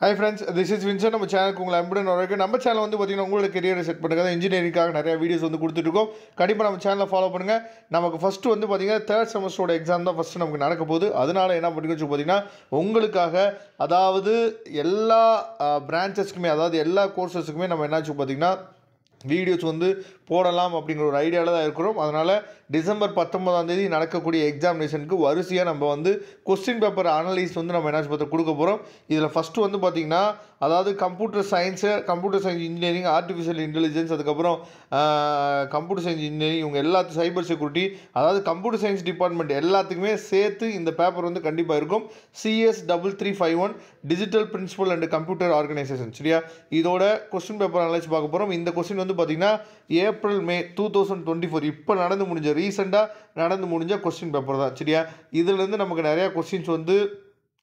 Hi friends, this is Vincent. நம்ம சேனலுக்கு உங்களை அன்புடன் வரவேற்கிறேன். நம்ம சேனல் வந்து பார்த்தீங்கன்னா உங்களோட கெரியரை செட் பண்ணுறது இன்ஜினியரிங்காக நிறைய வீடியோஸ் வந்து கொடுத்துட்ருக்கோம். கண்டிப்பாக நம்ம சேனலை ஃபாலோ பண்ணுங்கள். நமக்கு ஃபஸ்ட்டு வந்து பார்த்தீங்கன்னா தேர்ட் செமஸ்டரோட எக்ஸாம் தான் ஃபஸ்ட்டு நமக்கு நடக்க போகுது. அதனால் என்ன பண்ணிக்கணும் பார்த்தீங்கன்னா உங்களுக்காக அதாவது எல்லா பிரான்ச்சஸ்க்குமே அதாவது எல்லா கோர்சஸுக்குமே நம்ம என்னாச்சு பார்த்தீங்கன்னா வீடியோஸ் வந்து போடலாம் அப்படிங்கிற ஒரு ஐடியாவில் தான் இருக்கிறோம். அதனால் டிசம்பர் 19 நடக்கக்கூடிய எக்ஸாமினேஷனுக்கு வரிசையாக நம்ம வந்து கொஸ்டின் பேப்பர் அனலைஸ் வந்து நம்ம என்னாச்சு பார்த்து கொடுக்க போகிறோம். இதில் ஃபஸ்ட்டு வந்து பார்த்திங்கன்னா அதாவது computer science engineering, artificial intelligence, அதுக்கப்புறம் கம்ப்யூட்டர் சயின்ஸ் இன்ஜினியரிங், இவங்க எல்லாத்துக்கும் சைபர் செக்யூரிட்டி, அதாவது கம்ப்யூட்டர் சயின்ஸ் டிபார்ட்மெண்ட் எல்லாத்துக்குமே சேர்த்து இந்த பேப்பர் வந்து கண்டிப்பாக இருக்கும். CS 3351 digital principle and computer organisation, சரியா? இதோட கொஸ்டின் பேப்பர் அனலைஸ் பார்க்க போகிறோம். இந்த கொஸ்டின் வந்து பார்த்திங்கன்னா ஏப்ரல் மே 2024 இப்போ நடந்து முடிஞ்ச ரீசெண்டாக நடந்து முடிஞ்ச கொஸ்டின் பேப்பர் தான், சரியா? இதிலேருந்து நமக்கு நிறையா கொஸ்டின்ஸ் வந்து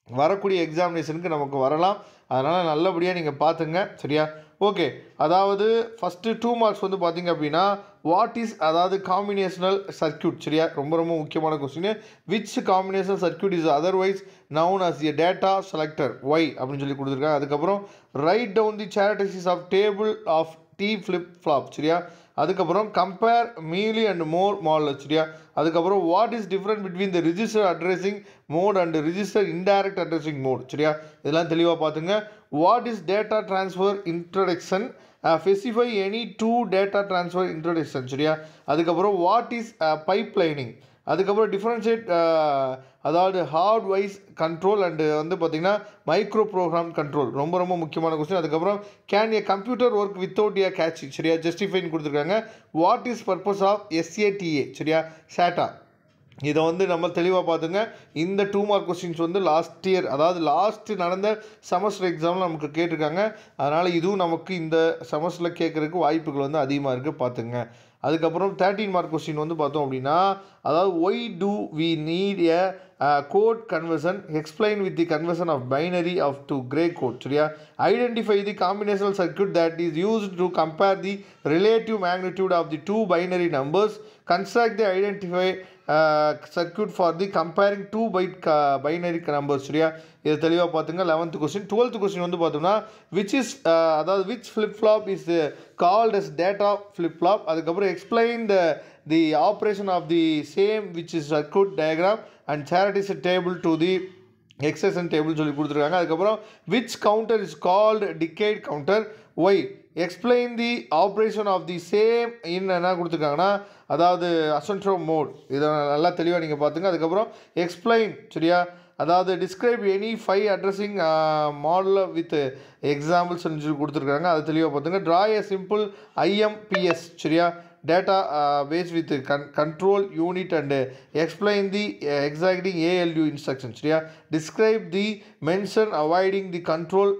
வரக்கூடிய எக்ஸாமினேஷனுக்கு நமக்கு வரலாம். அதனால் நல்லபடியாக நீங்கள் பார்த்துங்க, சரியா? ஓகே, அதாவது ஃபஸ்ட்டு 2 மார்க்ஸ் வந்து பார்த்திங்க அப்படின்னா வாட் இஸ் அதாவது காம்பினேஷனல் சர்க்யூட், சரியா? ரொம்ப ரொம்ப முக்கியமான question. Which combinational circuit is otherwise known as a data selector why அப்படின்னு சொல்லி கொடுத்துருக்காங்க. அதுக்கப்புறம் write down the characteristics of table of T flip flop, சரியா? அதுக்கப்புறம் compare Mealy and Moore model, சரியா? அதுக்கப்புறம் what is different between the register addressing mode and register indirect addressing mode, சரியா? இதெல்லாம் தெளிவாக பார்த்துங்க. What is data transfer introduction, specify any two data transfer introduction, சரியா? அதுக்கப்புறம் வாட் இஸ் பைப் லைனிங், அதுக்கப்புறம் differentiate அதாவது ஹார்ட் வைஸ் கண்ட்ரோல் அண்டு வந்து பார்த்திங்கன்னா மைக்ரோ ப்ரோக்ராம் கண்ட்ரோல், ரொம்ப ரொம்ப முக்கியமான கொஸ்டின். அதுக்கப்புறம் can a computer work without a cache, சரியா? ஜஸ்டிஃபைன்னு கொடுத்துருக்காங்க. What is purpose of SATA, சரியா? SATA. இதை வந்து நம்ம தெளிவாக பார்த்துங்க. இந்த 2 மார்க் கொஸ்டின்ஸ் வந்து லாஸ்ட் இயர் அதாவது லாஸ்ட்டு நடந்த செமஸ்டர் எக்ஸாமில் நமக்கு கேட்டிருக்காங்க. அதனால் இதுவும் நமக்கு இந்த செமஸ்டரில் கேட்குறதுக்கு வாய்ப்புகள் வந்து அதிகமாக இருக்குது, பார்த்துங்க. அதுக்கப்புறம் 13 மார்க் கொஸ்டின் வந்து பார்த்தோம் அப்படின்னா அதாவது why do we need a code conversion, explain with the conversion of binary of to gray code, சரியா? Identify the combinational circuit that is used to compare the relative magnitude of the 2 binary numbers, construct the identify circuit for the comparing 2 byte binary numbers, சரியா? இதை தெளிவாக பார்த்துங்க. 11th question. 12th question வந்து பார்த்தோம்னா which is அதாவது which flip flop is called as data flip flop, அதுக்கப்புறம் explain the operation of the same which is circuit diagram and share is table to the excitation table சொல்லி கொடுத்துருக்காங்க. அதுக்கப்புறம் which counter is called decade counter, why explain the operation of the same in என்ன கொடுத்துருக்காங்கன்னா அதாவது அசன்ட்ரோ mode. இதை நல்லா தெளிவாக நீங்கள் பார்த்துங்க. அதுக்கப்புறம் எக்ஸ்பிளைன், சரியா? அதாவது describe any 5 addressing model with examples சொல்லி கொடுத்துருக்காங்க. அதை தெளிவாக பார்த்துங்க. ட்ரா ஏ சிம்பிள் IMPS, சரியா? Data base with control unit and explain the exacting ALU instruction, சரியா? Describe the mention avoiding the control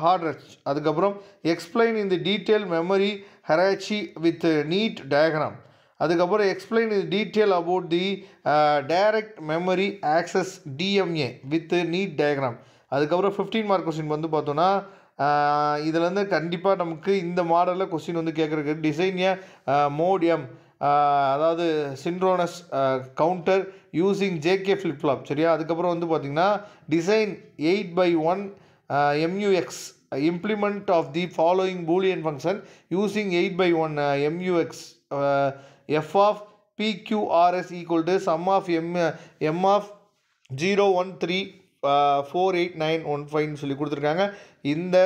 hazards, அதுக்கப்புறம் explain in the detail memory hierarchy with neat diagram, அதுக்கப்புறம் explain in detail about the direct memory access DMA with neat diagram. அதுக்கப்புறம் 15 mark question வந்து பார்த்தோன்னா இதில் கண்டிப்பாக நமக்கு இந்த மாடலில் கொஸ்டின் வந்து கேட்குறதுக்கு டிசைன் ஏ மோட் M அதாவது synchronous counter using JK flip flop, சரியா? அதுக்கப்புறம் வந்து பார்த்திங்கன்னா design 8/1 MUX implement of the following boolean function using 8/1 MUX f of PQRS equal to sum of m of 0134891 சொல்லி கொடுத்துருக்காங்க. இந்த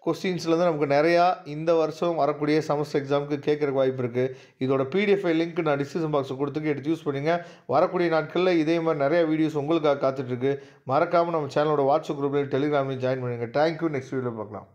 கொஸ்டின்ஸ்லேருந்து நமக்கு நிறையா இந்த வருஷம் வரக்கூடிய செமஸ்டர் எக்ஸாமுக்கு கேட்குறக்கு வாய்ப்பு இருக்குது. இதோட PDF லிங்க் நான் டிஸ்கிரிப்ஷன் பாக்ஸில் கொடுத்துக்கு எடுத்து யூஸ் பண்ணுங்கள். வரக்கூடிய நாட்களில் இதே மாதிரி நிறையா வீடியோஸ் உங்களுக்காக காத்துட்ருக்கு. மறக்காமல் நம்ம சேனலோட வாட்ஸ்அப் குரூப்லேயும் டெலிகிராம்லையும் ஜாயின் பண்ணுங்கள். தேங்க்யூ. நெக்ஸ்ட் வீடியோவில் பார்க்கலாம்.